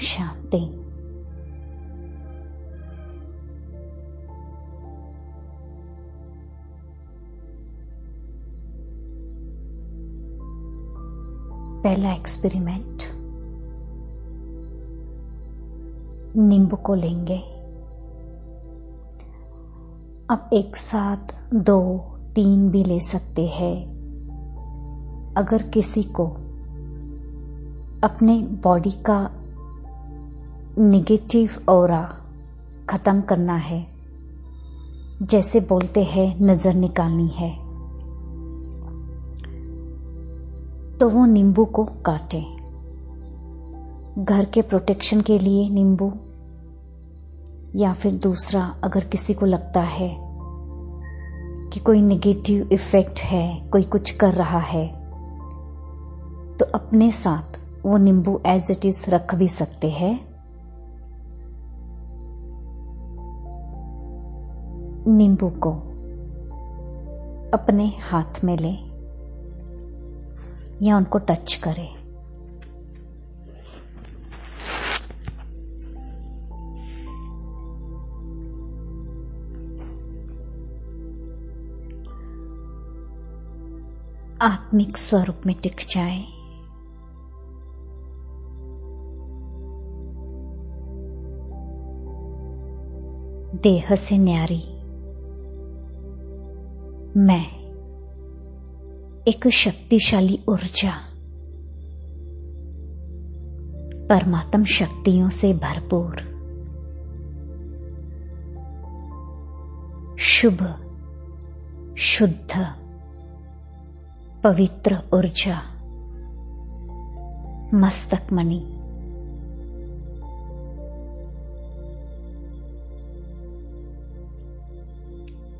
शांति। पहला एक्सपेरिमेंट, नींबू को लेंगे। आप एक साथ 2-3 भी ले सकते हैं। अगर किसी को अपने बॉडी का नेगेटिव ऑरा खत्म करना है, जैसे बोलते हैं नजर निकालनी है, तो वो नींबू को काटें। घर के प्रोटेक्शन के लिए नींबू, या फिर दूसरा, अगर किसी को लगता है कि कोई नेगेटिव इफेक्ट है, कोई कुछ कर रहा है, तो अपने साथ वो नींबू एज इट इज रख भी सकते हैं। नींबू को अपने हाथ में लें या उनको टच करें। आत्मिक स्वरूप में टिक जाए। देह से न्यारी मैं एक शक्तिशाली ऊर्जा, परमात्म शक्तियों से भरपूर, शुभ शुद्ध पवित्र ऊर्जा, मस्तक मणि,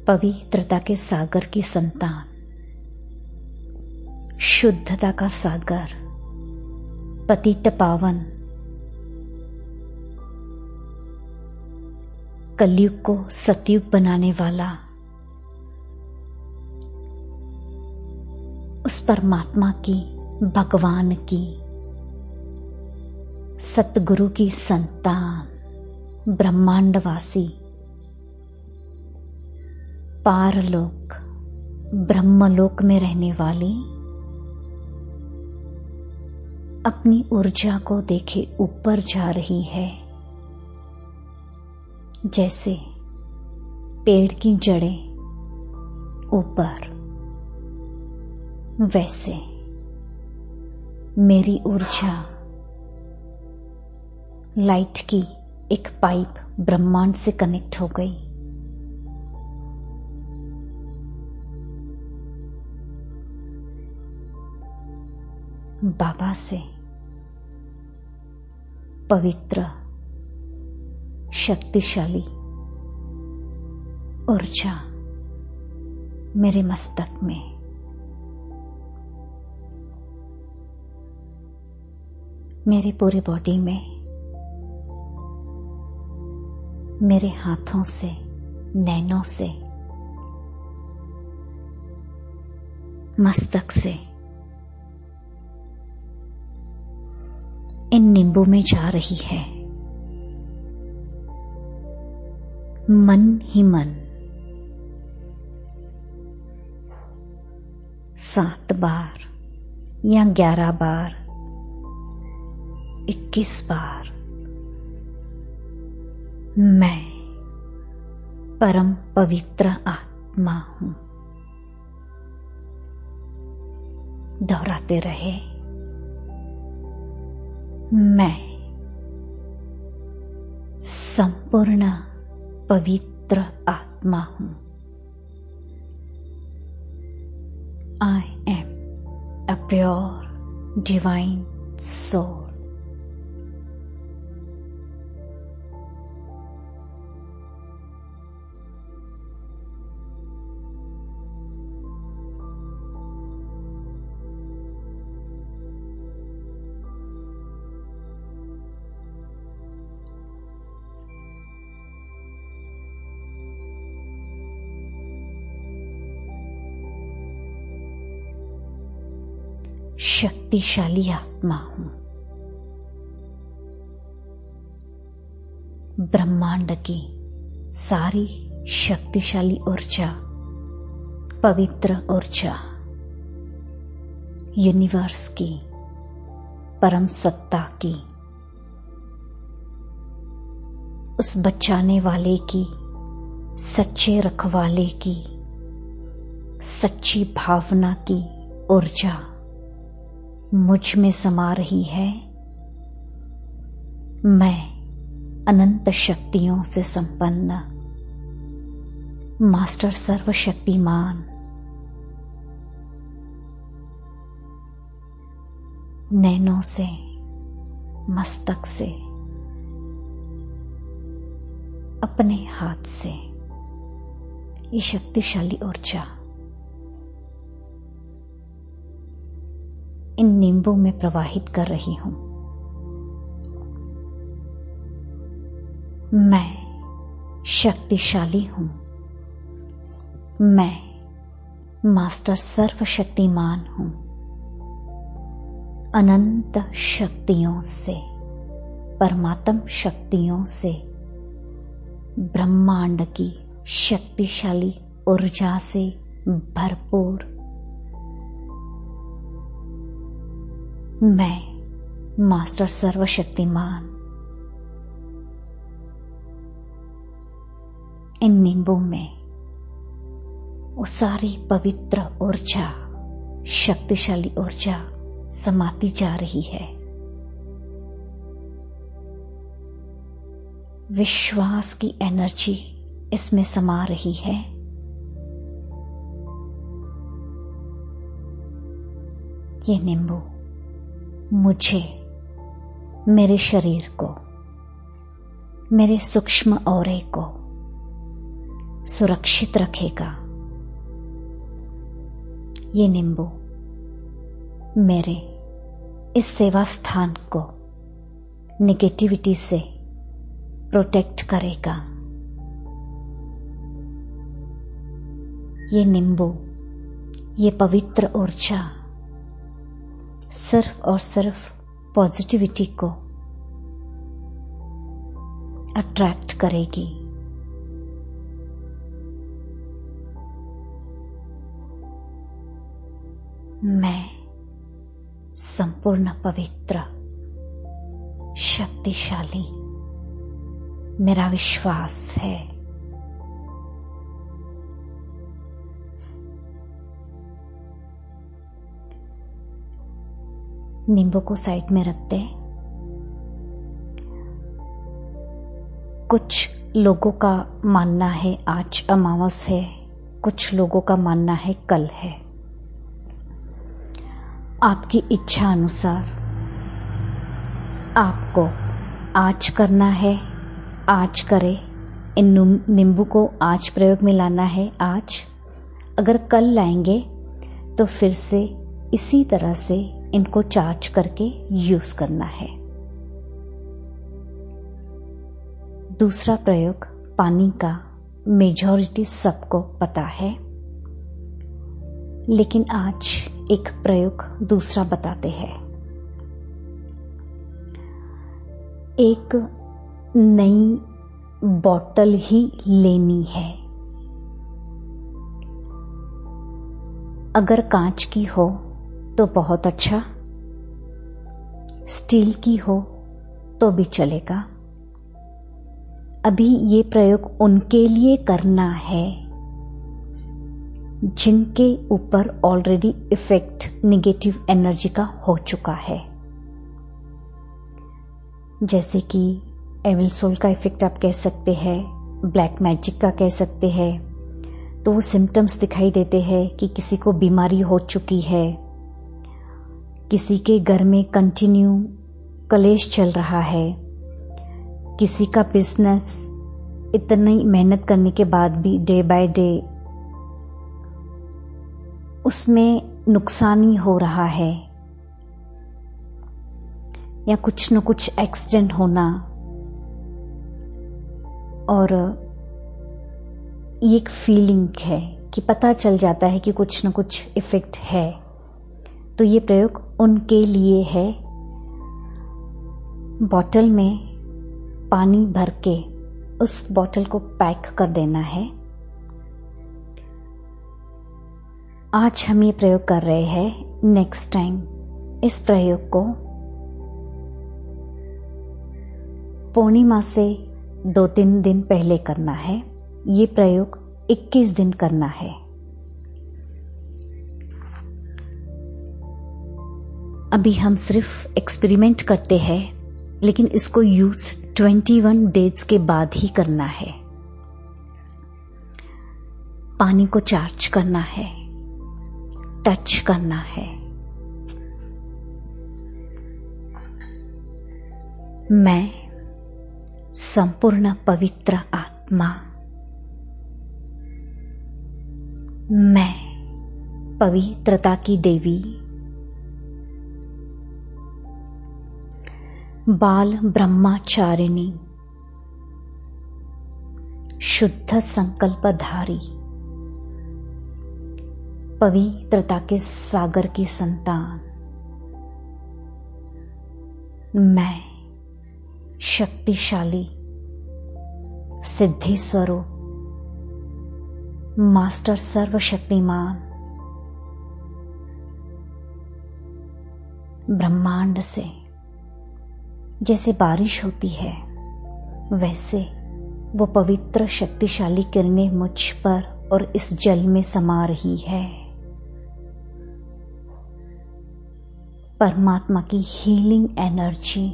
पवित्रता के सागर की संतान, शुद्धता का सागर, पतित पावन, कलयुग को सतयुग बनाने वाला, उस परमात्मा की, भगवान की, सतगुरु की संतान, ब्रह्मांडवासी, पारलोक ब्रह्मलोक में रहने वाली, अपनी ऊर्जा को देखे ऊपर जा रही है। जैसे पेड़ की जड़ें ऊपर, वैसे मेरी ऊर्जा लाइट की एक पाइप ब्रह्मांड से कनेक्ट हो गई। बाबा से पवित्र शक्तिशाली ऊर्जा मेरे मस्तक में, मेरे पूरे बॉडी में, मेरे हाथों से, नैनों से, मस्तक से इन नींबू में जा रही है। मन ही मन 7 बार या 11 बार, 21 बार मैं परम पवित्र आत्मा हूं दोहराते रहे। मैं संपूर्ण पवित्र आत्मा हूं। I am a pure divine soul. शक्तिशाली आत्मा हूं। ब्रह्मांड की सारी शक्तिशाली ऊर्जा, पवित्र ऊर्जा, यूनिवर्स की, परम सत्ता की, उस बचाने वाले की, सच्चे रखवाले की, सच्ची भावना की ऊर्जा मुझ में समा रही है। मैं अनंत शक्तियों से संपन्न मास्टर सर्वशक्तिमान नैनों से, मस्तक से, अपने हाथ से ये शक्तिशाली ऊर्जा इन नींबू में प्रवाहित कर रही हूं। मैं शक्तिशाली हूं। मैं मास्टर सर्वशक्तिमान हूं। अनंत शक्तियों से, परमात्म शक्तियों से, ब्रह्मांड की शक्तिशाली ऊर्जा से भरपूर मैं मास्टर सर्वशक्तिमान इन नींबू में वो सारी पवित्र ऊर्जा, शक्तिशाली ऊर्जा समाती जा रही है। विश्वास की एनर्जी इसमें समा रही है। ये नींबू मुझे, मेरे शरीर को, मेरे सूक्ष्म औरे को सुरक्षित रखेगा। ये नींबू मेरे इस सेवा स्थान को नेगेटिविटी से प्रोटेक्ट करेगा। ये नींबू, ये पवित्र ऊर्जा सिर्फ और सिर्फ पॉजिटिविटी को अट्रैक्ट करेगी। मैं संपूर्ण पवित्र, शक्तिशाली, मेरा विश्वास है। नींबू को साइड में रखते हैं। कुछ लोगों का मानना है आज अमावस है, कुछ लोगों का मानना है कल है। आपकी इच्छा अनुसार आपको आज करना है, आज करें। इन नींबू को आज प्रयोग में लाना है आज। अगर कल लाएंगे तो फिर से इसी तरह से इनको चार्ज करके यूज करना है। दूसरा प्रयोग पानी का मेजॉरिटी सबको पता है, लेकिन आज एक प्रयोग दूसरा बताते हैं। एक नई बॉटल ही लेनी है। अगर कांच की हो तो बहुत अच्छा, स्टील की हो तो भी चलेगा। अभी ये प्रयोग उनके लिए करना है जिनके ऊपर ऑलरेडी इफेक्ट नेगेटिव एनर्जी का हो चुका है। जैसे कि एविल सोल का इफेक्ट आप कह सकते हैं, ब्लैक मैजिक का कह सकते हैं। तो वो सिम्टम्स दिखाई देते हैं कि किसी को बीमारी हो चुकी है, किसी के घर में कंटिन्यू कलेश चल रहा है, किसी का बिजनेस इतनी मेहनत करने के बाद भी डे बाय डे उसमें नुकसान ही हो रहा है, या कुछ न कुछ एक्सीडेंट होना। और ये एक फीलिंग है कि पता चल जाता है कि कुछ न कुछ इफेक्ट है। तो ये प्रयोग उनके लिए है। बॉटल में पानी भर के उस बॉटल को पैक कर देना है। आज हम ये प्रयोग कर रहे हैं, नेक्स्ट टाइम इस प्रयोग को पूर्णिमा से 2-3 दिन पहले करना है। ये प्रयोग 21 दिन करना है। अभी हम सिर्फ एक्सपेरिमेंट करते हैं, लेकिन इसको यूज 21 डेज के बाद ही करना है। पानी को चार्ज करना है, टच करना है। मैं संपूर्ण पवित्र आत्मा, मैं पवित्रता की देवी, बाल ब्रह्मचारिणी, शुद्ध संकल्पधारी, पवित्रता के सागर की संतान, मैं शक्तिशाली सिद्धि स्वरूप मास्टर सर्वशक्तिमान ब्रह्मांड से जैसे बारिश होती है, वैसे वो पवित्र शक्तिशाली किरणें मुझ पर और इस जल में समा रही है। परमात्मा की हीलिंग एनर्जी,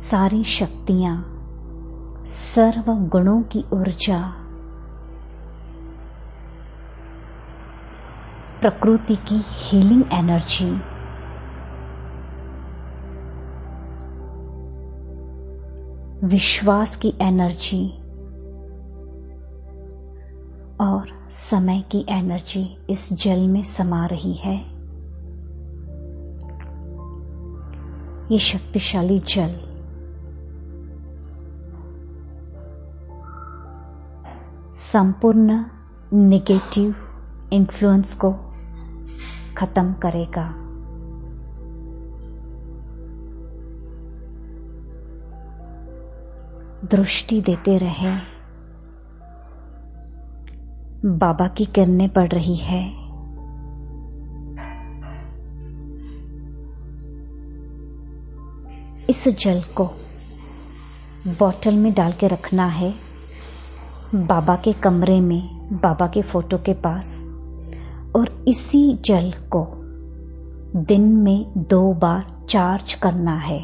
सारी शक्तियां, सर्व गुणों की ऊर्जा, प्रकृति की हीलिंग एनर्जी, विश्वास की एनर्जी और समय की एनर्जी इस जल में समा रही है। ये शक्तिशाली जल संपूर्ण नेगेटिव इन्फ्लुएंस को खत्म करेगा। दृष्टि देते रहे, बाबा की किरणें पड़ रही है। इस जल को बॉटल में डाल के रखना है, बाबा के कमरे में, बाबा के फोटो के पास, और इसी जल को दिन में 2 बार चार्ज करना है।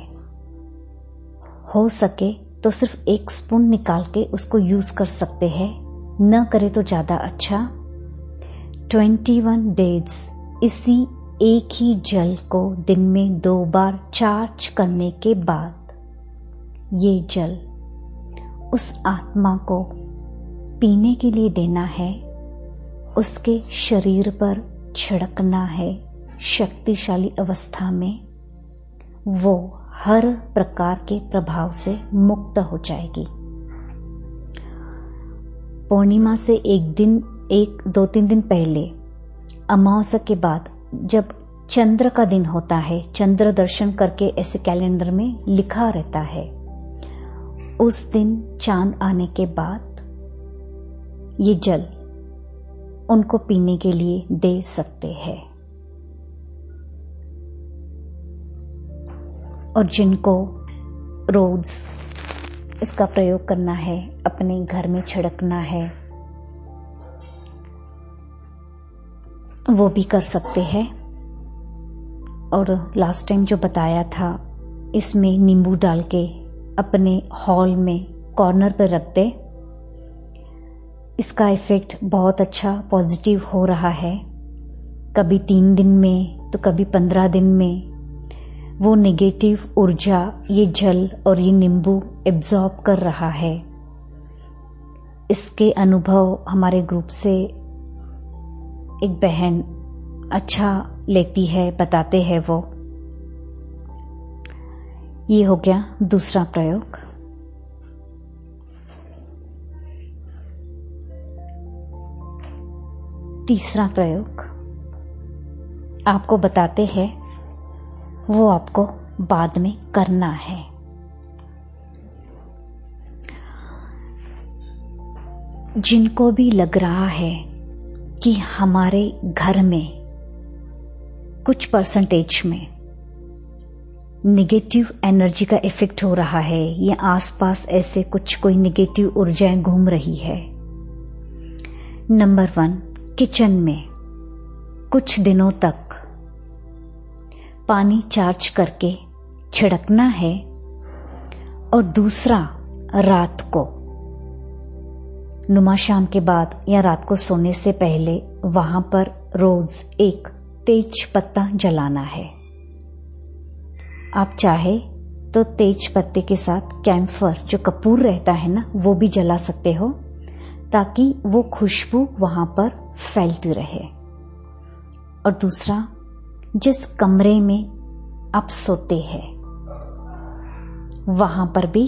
हो सके तो सिर्फ 1 स्पून निकाल के उसको यूज कर सकते हैं, न करे तो ज्यादा अच्छा। 21 डेज इसी एक ही जल को दिन में 2 बार चार्ज करने के बाद ये जल उस आत्मा को पीने के लिए देना है, उसके शरीर पर छिड़कना है। शक्तिशाली अवस्था में वो हर प्रकार के प्रभाव से मुक्त हो जाएगी। पूर्णिमा से 2-3 दिन पहले, अमावस्या के बाद, जब चंद्र का दिन होता है, चंद्र दर्शन करके ऐसे कैलेंडर में लिखा रहता है, उस दिन चांद आने के बाद ये जल उनको पीने के लिए दे सकते हैं। और जिनको रोज इसका प्रयोग करना है, अपने घर में छिड़कना है, वो भी कर सकते हैं। और लास्ट टाइम जो बताया था, इसमें नींबू डाल के अपने हॉल में कॉर्नर पर रख दे। इसका इफेक्ट बहुत अच्छा पॉजिटिव हो रहा है। कभी 3 दिन में तो कभी 15 दिन में वो नेगेटिव ऊर्जा ये जल और ये नींबू एब्जॉर्ब कर रहा है। इसके अनुभव हमारे ग्रुप से एक बहन अच्छा लेती है, बताते हैं वो। ये हो गया दूसरा प्रयोग। तीसरा प्रयोग आपको बताते हैं, वो आपको बाद में करना है। जिनको भी लग रहा है कि हमारे घर में कुछ परसेंटेज में निगेटिव एनर्जी का इफेक्ट हो रहा है या आसपास ऐसे कोई निगेटिव ऊर्जाएं घूम रही है, नंबर 1, किचन में कुछ दिनों तक पानी चार्ज करके छिड़कना है। और दूसरा, रात को नुमाशाम के बाद या रात को सोने से पहले वहां पर रोज एक तेज पत्ता जलाना है। आप चाहे तो तेज पत्ते के साथ कैम्फर जो कपूर रहता है ना, वो भी जला सकते हो, ताकि वो खुशबू वहां पर फैलती रहे। और दूसरा, जिस कमरे में आप सोते हैं वहां पर भी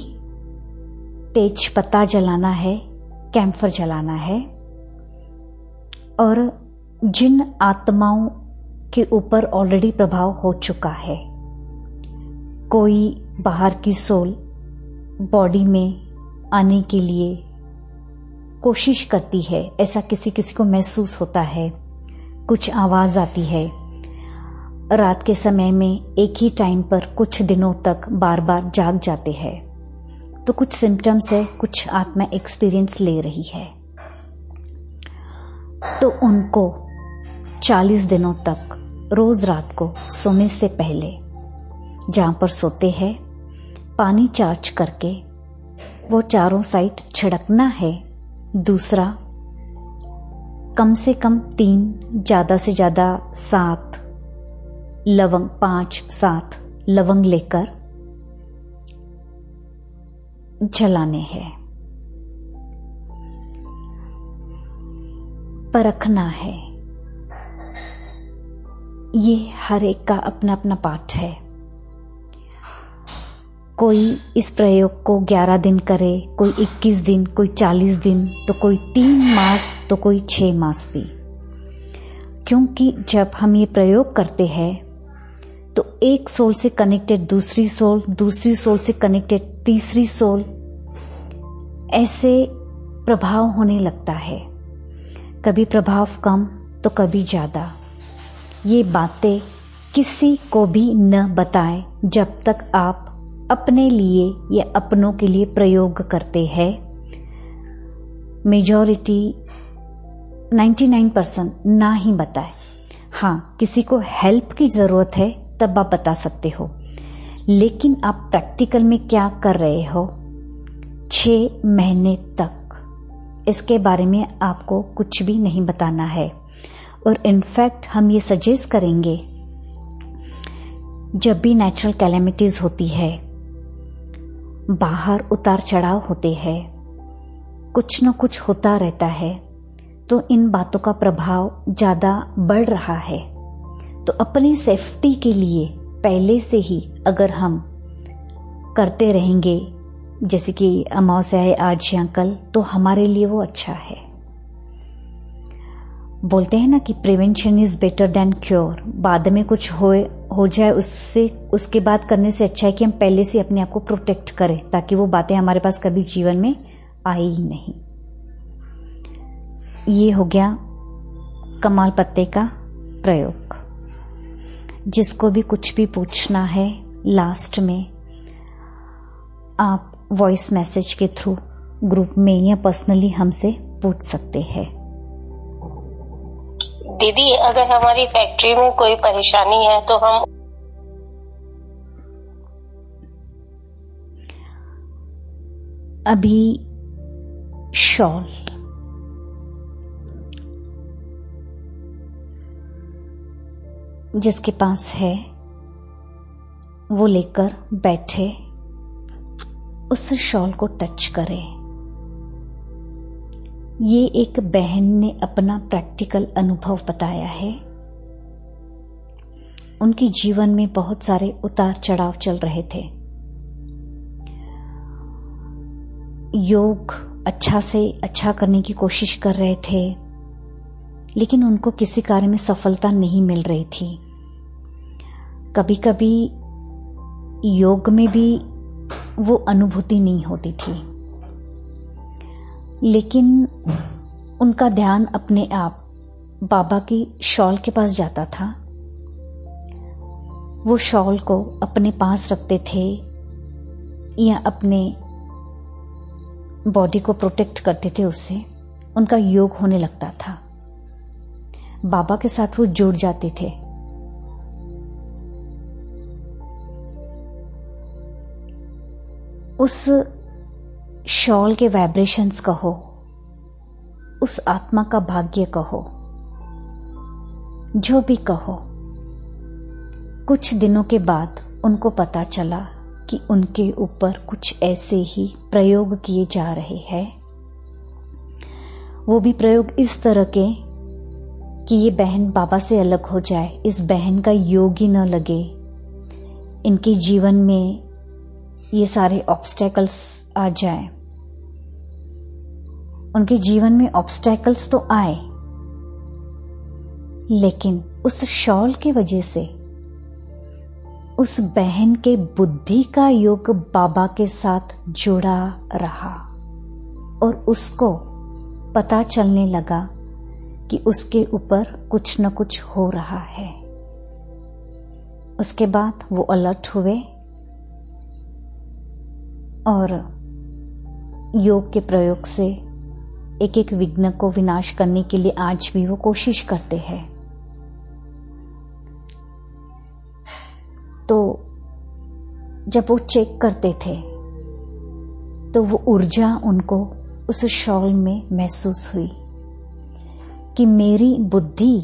तेज पत्ता जलाना है, कैम्फर जलाना है। और जिन आत्माओं के ऊपर ऑलरेडी प्रभाव हो चुका है, कोई बाहर की सोल बॉडी में आने के लिए कोशिश करती है, ऐसा किसी किसी को महसूस होता है, कुछ आवाज आती है रात के समय में एक ही टाइम पर कुछ दिनों तक बार बार जाग जाते हैं, तो कुछ सिम्टम्स है, कुछ आत्मा एक्सपीरियंस ले रही है। तो उनको 40 दिनों तक रोज रात को सोने से पहले जहां पर सोते हैं पानी चार्ज करके वो चारों साइड छिड़कना है। दूसरा, कम से कम 3, ज्यादा से ज्यादा 7 लवंग, 5-7 लवंग लेकर जलाने हैं। परखना है। ये हर एक का अपना अपना पाठ है। कोई इस प्रयोग को 11 दिन करे, कोई 21 दिन, कोई 40 दिन, तो कोई 3 मास, तो कोई 6 मास भी। क्योंकि जब हम ये प्रयोग करते हैं तो एक सोल से कनेक्टेड दूसरी सोल, दूसरी सोल से कनेक्टेड तीसरी सोल, ऐसे प्रभाव होने लगता है। कभी प्रभाव कम तो कभी ज्यादा। ये बातें किसी को भी न बताएं जब तक आप अपने लिए या अपनों के लिए प्रयोग करते हैं। मेजॉरिटी 99% ना ही बताए। हाँ, किसी को हेल्प की जरूरत है तब आप बता सकते हो, लेकिन आप प्रैक्टिकल में क्या कर रहे हो 6 महीने तक, इसके बारे में आपको कुछ भी नहीं बताना है। और इनफैक्ट हम ये सजेस्ट करेंगे, जब भी नेचुरल कैलेमिटीज होती है, बाहर उतार चढ़ाव होते हैं, कुछ न कुछ होता रहता है, तो इन बातों का प्रभाव ज्यादा बढ़ रहा है। तो अपनी सेफ्टी के लिए पहले से ही अगर हम करते रहेंगे, जैसे कि अमावस्या है आज या कल, तो हमारे लिए वो अच्छा है। बोलते हैं ना कि prevention is better than cure. बाद में कुछ हो जाए उसके बाद करने से अच्छा है कि हम पहले से अपने आप को प्रोटेक्ट करें, ताकि वो बातें हमारे पास कभी जीवन में आए ही नहीं। ये हो गया कमाल पत्ते का प्रयोग। जिसको भी कुछ भी पूछना है लास्ट में आप वॉइस मैसेज के थ्रू ग्रुप में या पर्सनली हमसे पूछ सकते हैं। दीदी, अगर हमारी फैक्ट्री में कोई परेशानी है तो हम अभी शॉल जिसके पास है वो लेकर बैठे, उस शॉल को टच करे। ये एक बहन ने अपना प्रैक्टिकल अनुभव बताया है। उनके जीवन में बहुत सारे उतार चढ़ाव चल रहे थे। योग अच्छा से अच्छा करने की कोशिश कर रहे थे, लेकिन उनको किसी कार्य में सफलता नहीं मिल रही थी। कभी कभी योग में भी वो अनुभूति नहीं होती थी। लेकिन उनका ध्यान अपने आप बाबा की शॉल के पास जाता था। वो शॉल को अपने पास रखते थे या अपने बॉडी को प्रोटेक्ट करते थे, उससे उनका योग होने लगता था। बाबा के साथ वो जुड़ जाते थे। उस शॉल के वाइब्रेशंस कहो, उस आत्मा का भाग्य कहो, जो भी कहो, कुछ दिनों के बाद उनको पता चला कि उनके ऊपर कुछ ऐसे ही प्रयोग किए जा रहे हैं। वो भी प्रयोग इस तरह के कि ये बहन बाबा से अलग हो जाए, इस बहन का योग ही न लगे, इनके जीवन में ये सारे ऑब्स्टेकल्स आ जाए। उनके जीवन में ऑब्स्टेकल्स तो आए, लेकिन उस शॉल की वजह से उस बहन के बुद्धि का योग बाबा के साथ जुड़ा रहा और उसको पता चलने लगा कि उसके ऊपर कुछ न कुछ हो रहा है। उसके बाद वो अलर्ट हुए और योग के प्रयोग से एक एक विघ्न को विनाश करने के लिए आज भी वो कोशिश करते हैं। तो जब वो चेक करते थे तो वो ऊर्जा उनको उस शॉल में महसूस हुई कि मेरी बुद्धि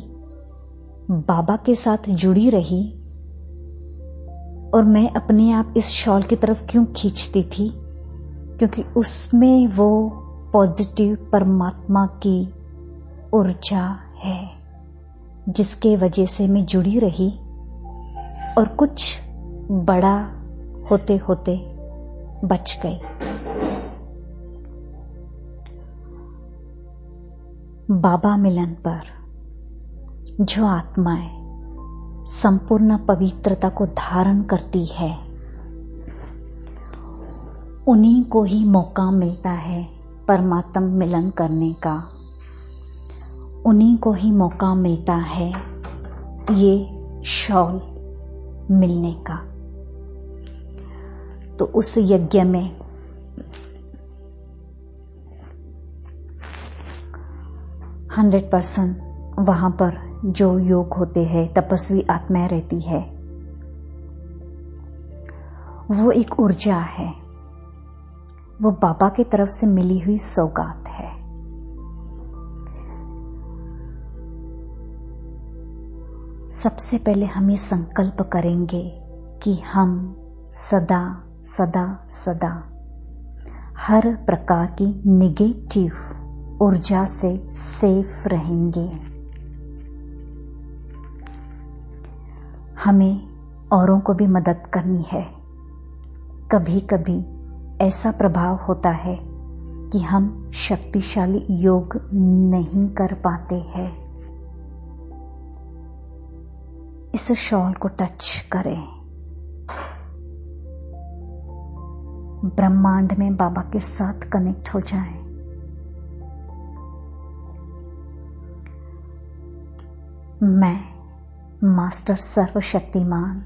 बाबा के साथ जुड़ी रही और मैं अपने आप इस शॉल की तरफ क्यों खींचती थी, क्योंकि उसमें वो पॉजिटिव परमात्मा की ऊर्जा है जिसके वजह से मैं जुड़ी रही और कुछ बड़ा होते होते बच गई। बाबा मिलन पर जो आत्माएं संपूर्ण पवित्रता को धारण करती है, उन्हीं को ही मौका मिलता है परमात्म मिलन करने का। उन्हीं को ही मौका मिलता है ये शॉल मिलने का। तो उस यज्ञ में हंड्रेड % वहां पर जो योग होते हैं, तपस्वी आत्माएं रहती है, वो एक ऊर्जा है, वो बाबा की तरफ से मिली हुई सौगात है। सबसे पहले हम ये संकल्प करेंगे कि हम सदा सदा सदा हर प्रकार की निगेटिव ऊर्जा से सेफ रहेंगे। हमें औरों को भी मदद करनी है। कभी कभी ऐसा प्रभाव होता है कि हम शक्तिशाली योग नहीं कर पाते हैं। इस शॉल को टच करें। ब्रह्मांड में बाबा के साथ कनेक्ट हो जाएं। मैं मास्टर सर्वशक्तिमान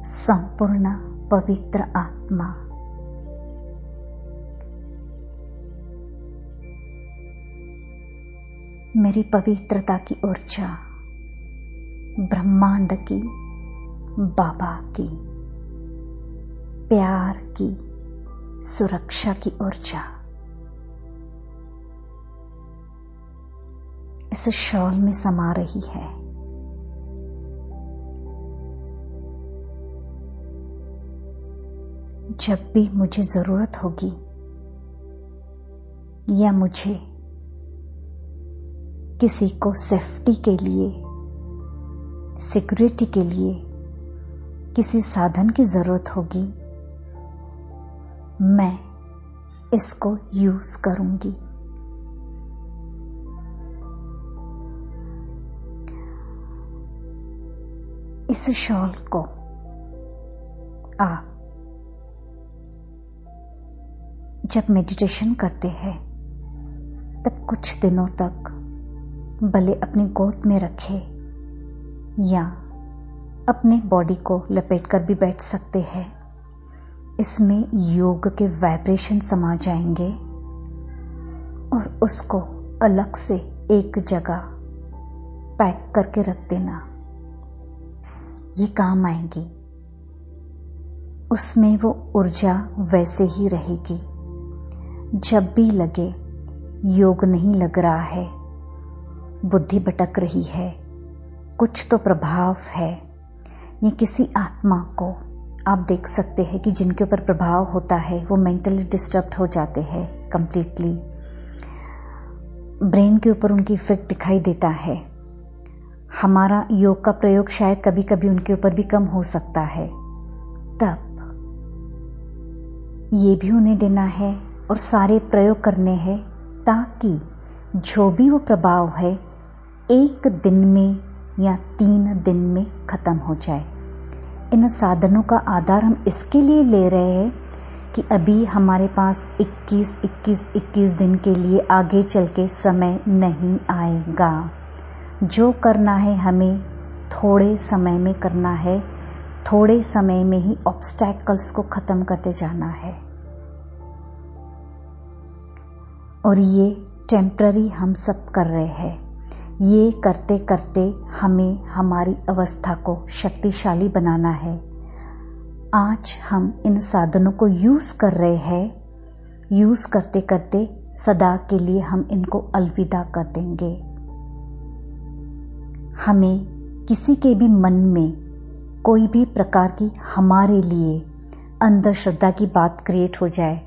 संपूर्ण पवित्र आत्मा मेरी पवित्रता की ऊर्जा ब्रह्मांड की, बाबा की, प्यार की, सुरक्षा की ऊर्जा इस शॉल में समा रही है। जब भी मुझे जरूरत होगी या मुझे किसी को सेफ्टी के लिए, सिक्योरिटी के लिए किसी साधन की जरूरत होगी, मैं इसको यूज करूंगी। इस शॉल को आप जब मेडिटेशन करते हैं तब कुछ दिनों तक भले अपनी गोद में रखे या अपने बॉडी को लपेट कर भी बैठ सकते हैं। इसमें योग के वाइब्रेशन समा जाएंगे और उसको अलग से एक जगह पैक करके रख देना, ये काम आएंगी। उसमें वो ऊर्जा वैसे ही रहेगी। जब भी लगे योग नहीं लग रहा है, बुद्धि भटक रही है, कुछ तो प्रभाव है, ये किसी आत्मा को आप देख सकते हैं कि जिनके ऊपर प्रभाव होता है वो मेंटली डिस्टर्ब हो जाते हैं कंप्लीटली। ब्रेन के ऊपर उनकी इफेक्ट दिखाई देता है। हमारा योग का प्रयोग शायद कभी कभी उनके ऊपर भी कम हो सकता है। तब ये भी उन्हें देना है और सारे प्रयोग करने हैं ताकि जो भी वो प्रभाव है एक दिन में या 3 दिन में खत्म हो जाए। इन साधनों का आधार हम इसके लिए ले रहे हैं कि अभी हमारे पास 21 दिन के लिए आगे चल के समय नहीं आएगा। जो करना है हमें थोड़े समय में करना है, थोड़े समय में ही ऑब्स्टैकल्स को खत्म करते जाना है। और ये टेम्पररी हम सब कर रहे हैं। ये करते करते हमें हमारी अवस्था को शक्तिशाली बनाना है। आज हम इन साधनों को यूज कर रहे हैं। यूज करते करते सदा के लिए हम इनको अलविदा कर देंगे। हमें किसी के भी मन में कोई भी प्रकार की हमारे लिए अंधश्रद्धा की बात क्रिएट हो जाए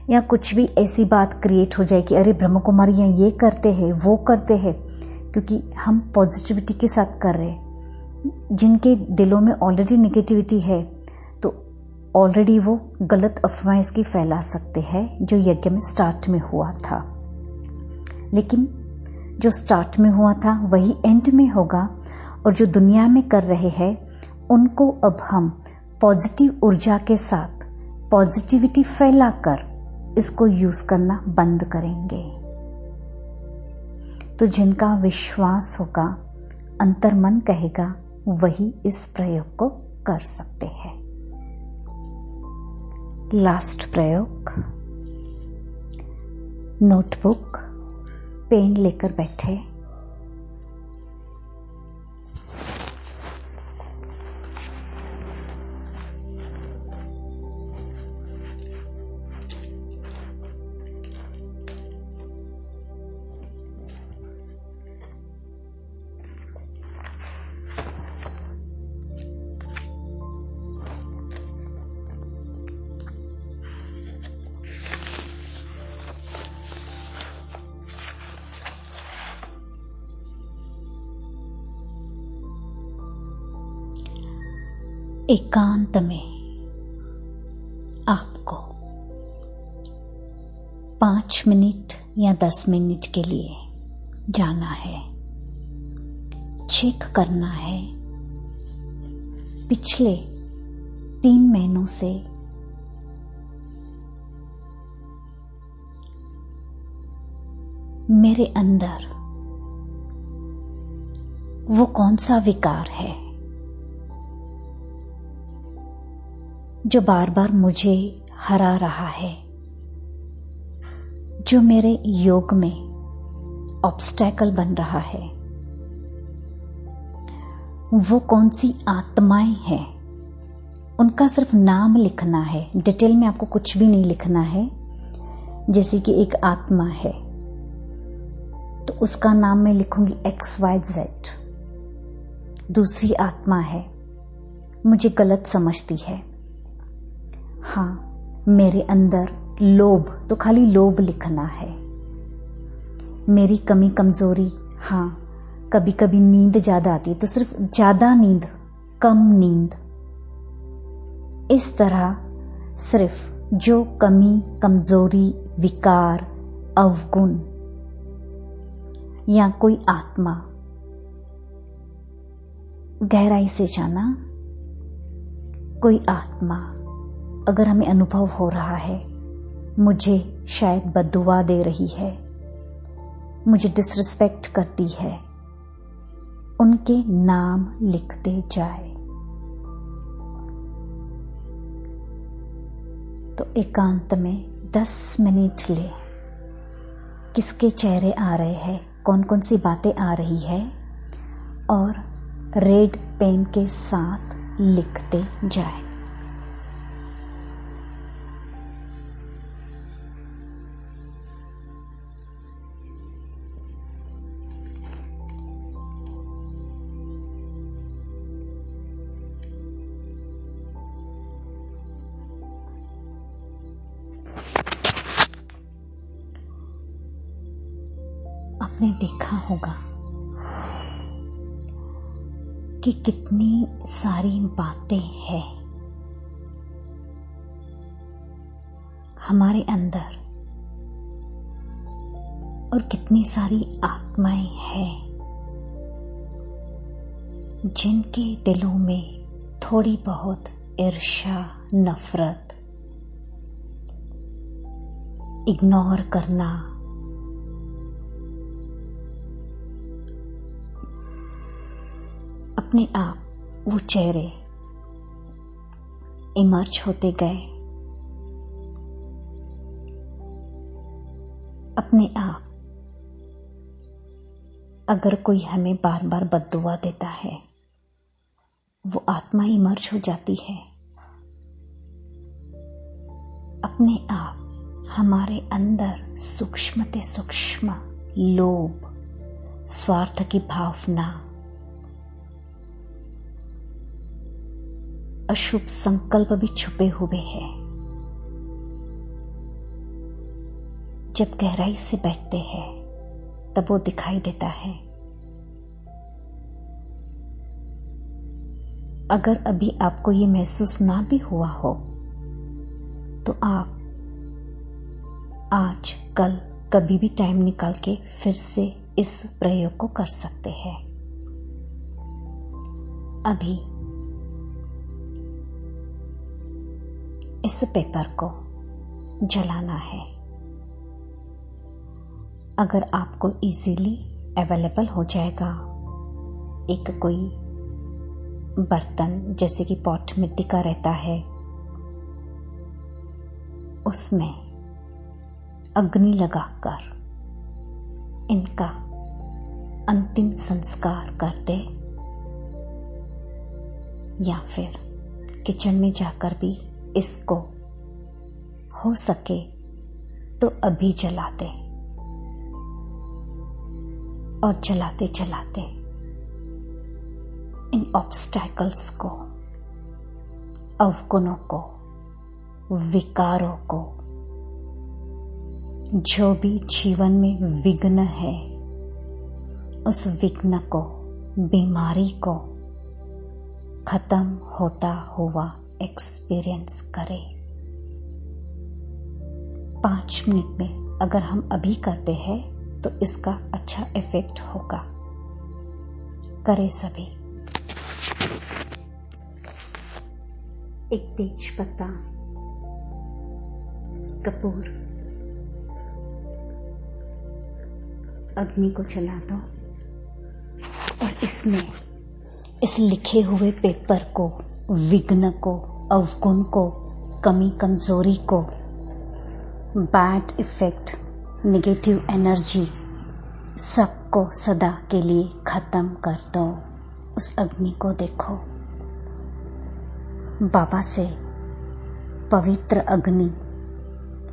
या कुछ भी ऐसी बात क्रिएट हो जाए कि अरे ब्रह्म कुमारी ये करते हैं वो करते हैं, क्योंकि हम पॉजिटिविटी के साथ कर रहे हैं। जिनके दिलों में ऑलरेडी नेगेटिविटी है तो ऑलरेडी वो गलत अफवाहें इसकी फैला सकते हैं, जो यज्ञ में स्टार्ट में हुआ था। लेकिन जो स्टार्ट में हुआ था वही एंड में होगा। और जो दुनिया में कर रहे हैं उनको अब हम पॉजिटिव ऊर्जा के साथ पॉजिटिविटी फैलाकर इसको यूज करना बंद करेंगे। तो जिनका विश्वास होगा, अंतर्मन कहेगा, वही इस प्रयोग को कर सकते हैं। लास्ट प्रयोग, नोटबुक पेन लेकर बैठे। एकांत में आपको 5 मिनट या 10 मिनट के लिए जाना है। चेक करना है पिछले 3 महीनों से मेरे अंदर वो कौन सा विकार है जो बार बार मुझे हरा रहा है, जो मेरे योग में ऑब्स्टैकल बन रहा है। वो कौन सी आत्माएं हैं, उनका सिर्फ नाम लिखना है। डिटेल में आपको कुछ भी नहीं लिखना है। जैसे कि एक आत्मा है तो उसका नाम मैं लिखूंगी XYZ। दूसरी आत्मा है, मुझे गलत समझती है, हाँ मेरे अंदर लोभ, तो खाली लोभ लिखना है। मेरी कमी कमजोरी, हाँ कभी कभी नींद ज्यादा आती है तो सिर्फ ज्यादा नींद, कम नींद। इस तरह सिर्फ जो कमी कमजोरी, विकार, अवगुण या कोई आत्मा, गहराई से जाना, कोई आत्मा अगर हमें अनुभव हो रहा है, मुझे शायद बद्दुआ दे रही है, मुझे डिसरिस्पेक्ट करती है, उनके नाम लिखते जाए। तो एकांत में 10 मिनट ले, किसके चेहरे आ रहे हैं, कौन कौन सी बातें आ रही है, और रेड पेन के साथ लिखते जाए। आपने देखा होगा कि कितनी सारी बातें हैं हमारे अंदर और कितनी सारी आत्माएं हैं जिनके दिलों में थोड़ी बहुत ईर्ष्या, नफरत, इग्नोर करना, अपने आप वो चेहरे इमर्ज होते गए। अपने आप अगर कोई हमें बार बार बद्दुआ देता है, वो आत्मा इमर्ज हो जाती है। अपने आप हमारे अंदर सूक्ष्म से सूक्ष्म लोभ, स्वार्थ की भावना, अशुभ संकल्प भी छुपे हुए हैं। जब गहराई से बैठते हैं तब वो दिखाई देता है। अगर अभी आपको ये महसूस ना भी हुआ हो तो आप आज, कल, कभी भी टाइम निकाल के फिर से इस प्रयोग को कर सकते हैं। अभी इस पेपर को जलाना है। अगर आपको इजीली अवेलेबल हो जाएगा एक कोई बर्तन, जैसे कि पॉट मिट्टी का रहता है, उसमें अग्नि लगाकर इनका अंतिम संस्कार कर दे, या फिर किचन में जाकर भी इसको हो सके तो अभी जला दे। और चलाते चलाते इन ऑब्स्टैकल्स को, अवगुणों को, विकारों को, जो भी जीवन में विघ्न है, उस विघ्न को, बीमारी को खत्म होता हुआ एक्सपीरियंस करें। 5 मिनट में अगर हम अभी करते हैं तो इसका अच्छा इफेक्ट होगा। करें सभी। एक तेज पत्ता, कपूर, अग्नि को जला दो और इसमें इस लिखे हुए पेपर को, विघ्न को, अवगुण को, कमी कमजोरी को, बैड इफेक्ट, नेगेटिव एनर्जी, सबको सदा के लिए खत्म कर दो। उस अग्नि को देखो, बाबा से पवित्र अग्नि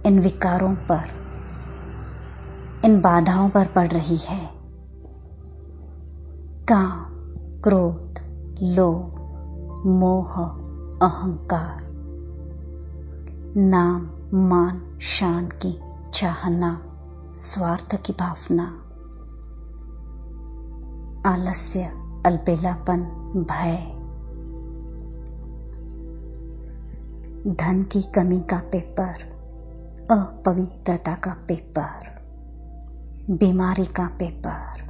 इन विकारों पर, इन बाधाओं पर पड़ रही है। काम, क्रोध, लोभ, मोह, अहंकार, नाम, मान, शान की चाहना, स्वार्थ की भावना, आलस्य, अलबेलापन, भय, धन की कमी का पेपर, अपवित्रता का पेपर, बीमारी का पेपर,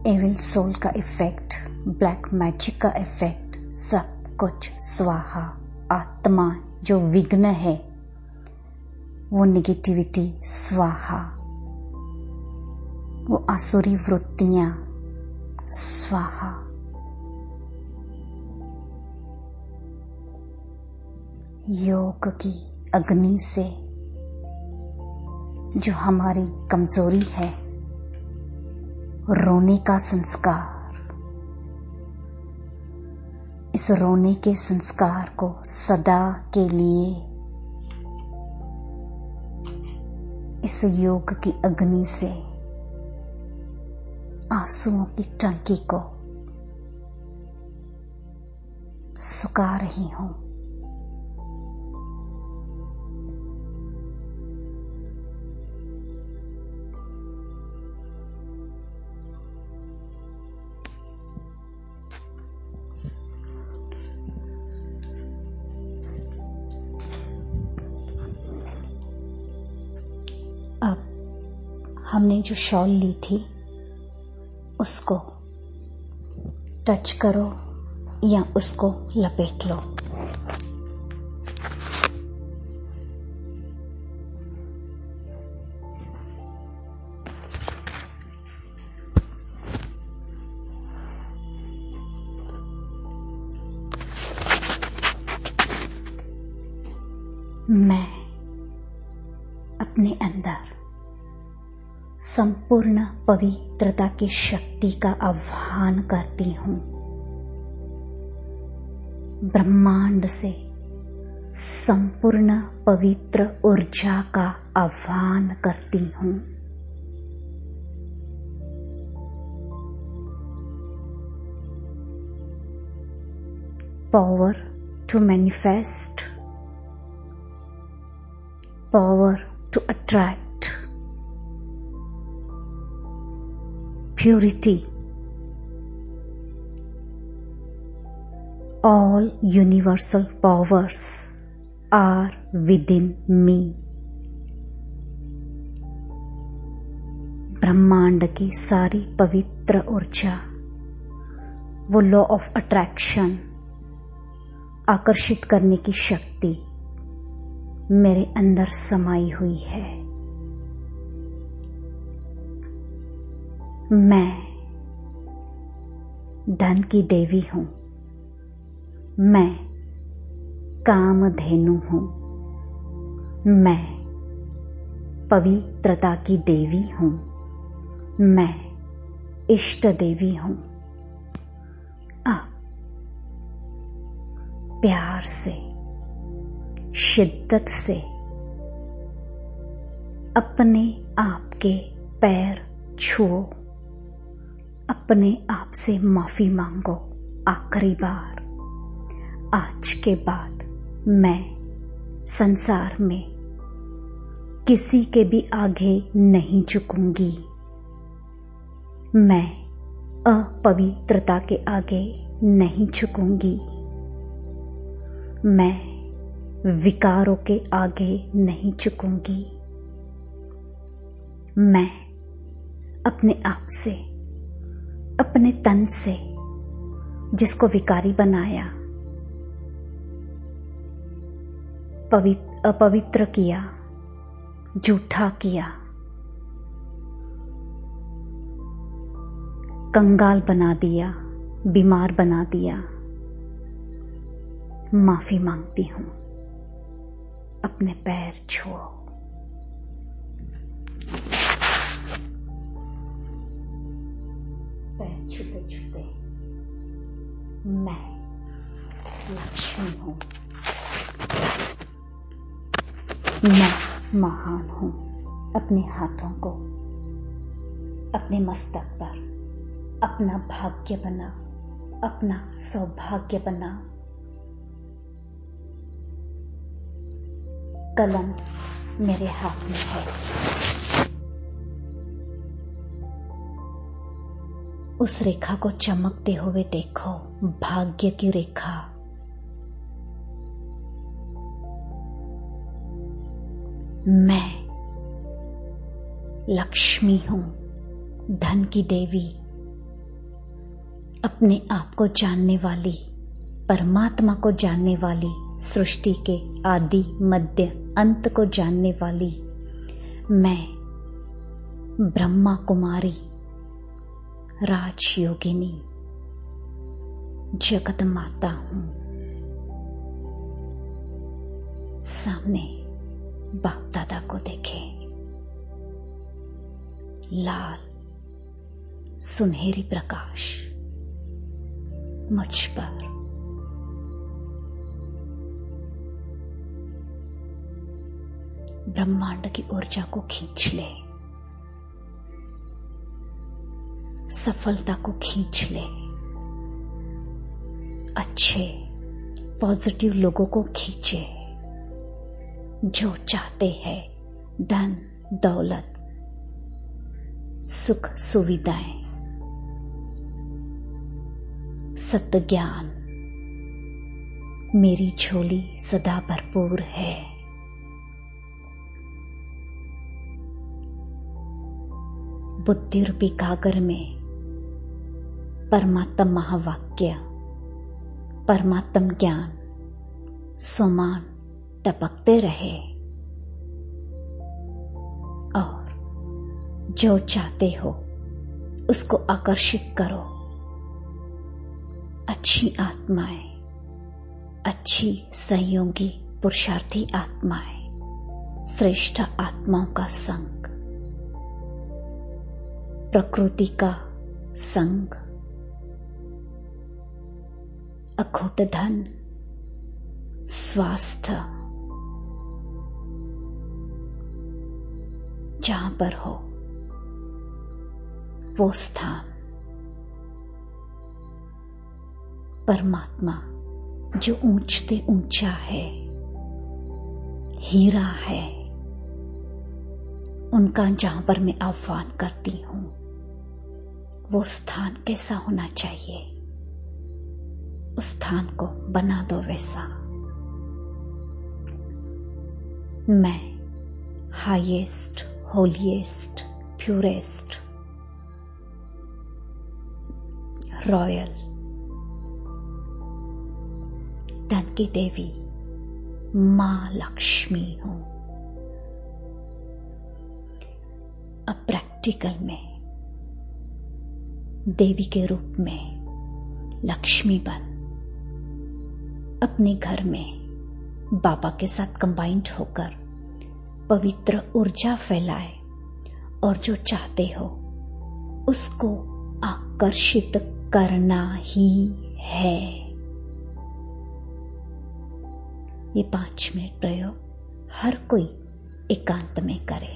एविल सोल का इफेक्ट, ब्लैक मैजिक का इफेक्ट, सब कुछ स्वाहा। आत्मा जो विघ्न है, वो नेगेटिविटी स्वाहा, वो आसुरी वृत्तियां स्वाहा। योग की अग्नि से जो हमारी कमजोरी है, रोने का संस्कार, इस रोने के संस्कार को सदा के लिए इस योग की अग्नि से आंसुओं की टंकी को सुखा रही हूं। अब हमने जो शॉल ली थी उसको टच करो या उसको लपेट लो। मैं अपने अंदर संपूर्ण पवित्रता की शक्ति का आह्वान करती हूं। ब्रह्मांड से संपूर्ण पवित्र ऊर्जा का आह्वान करती हूं। Power to manifest, power to attract, purity, all universal powers are within me। ब्रह्मांड की सारी पवित्र ऊर्जा, वो लॉ ऑफ अट्रैक्शन, आकर्षित करने की शक्ति मेरे अंदर समाई हुई है। मैं धन की देवी हूं, मैं कामधेनु हूं, मैं पवित्रता की देवी हूं, मैं इष्ट देवी हूं। अब प्यार से, शिद्दत से अपने आप के पैर छुओ, अपने आप से माफी मांगो। आखिरी बार, आज के बाद मैं संसार में किसी के भी आगे नहीं झुकूंगी। मैं अपवित्रता के आगे नहीं झुकूंगी। मैं विकारों के आगे नहीं झुकूंगी। मैं अपने आप से, अपने तन से जिसको विकारी बनाया, अपवित्र किया, झूठा किया, कंगाल बना दिया, बीमार बना दिया, माफी मांगती हूं। अपने पैर छुओ। पैर छूते छूते मैं लक्ष्मी हूं, मैं महान हूं। अपने हाथों को अपने मस्तक पर अपना भाग्य बना, अपना सौभाग्य बना। कलम मेरे हाथ में है। उस रेखा को चमकते हुए देखो, भाग्य की रेखा। मैं लक्ष्मी हूं, धन की देवी, अपने आप को जानने वाली, परमात्मा को जानने वाली सृष्टि के आदि मध्य अंत को जानने वाली मैं ब्रह्मा कुमारी राजयोगिनी जगत माता हूं। सामने बाप दादा को देखें, लाल सुनहरी प्रकाश मुझ पर। ब्रह्मांड की ऊर्जा को खींच ले, सफलता को खींच ले, अच्छे पॉजिटिव लोगों को खींचे जो चाहते हैं धन दौलत सुख सुविधाएं सत्य ज्ञान। मेरी झोली सदा भरपूर है। बुद्धि रूपी कागर में परमात्म महावाक्य परमात्म ज्ञान सोमान टपकते रहे और जो चाहते हो उसको आकर्षित करो। अच्छी आत्माएं, अच्छी सहयोगी पुरुषार्थी आत्माएं, श्रेष्ठ आत्माओं का संग, प्रकृति का संग, अखूट धन, स्वास्थ्य, जहां पर हो वो स्थान परमात्मा जो ऊंचते ऊंचा है, हीरा है, उनका जहां पर मैं आह्वान करती हूं वो स्थान कैसा होना चाहिए, उस स्थान को बना दो वैसा। मैं हाईएस्ट होलीएस्ट प्यूरेस्ट रॉयल धन की देवी मां लक्ष्मी हूं। अब प्रैक्टिकल में देवी के रूप में लक्ष्मी बन अपने घर में बाबा के साथ कंबाइंड होकर पवित्र ऊर्जा फैलाए और जो चाहते हो उसको आकर्षित करना ही है। ये 5 मिनट प्रयोग हर कोई एकांत में करे।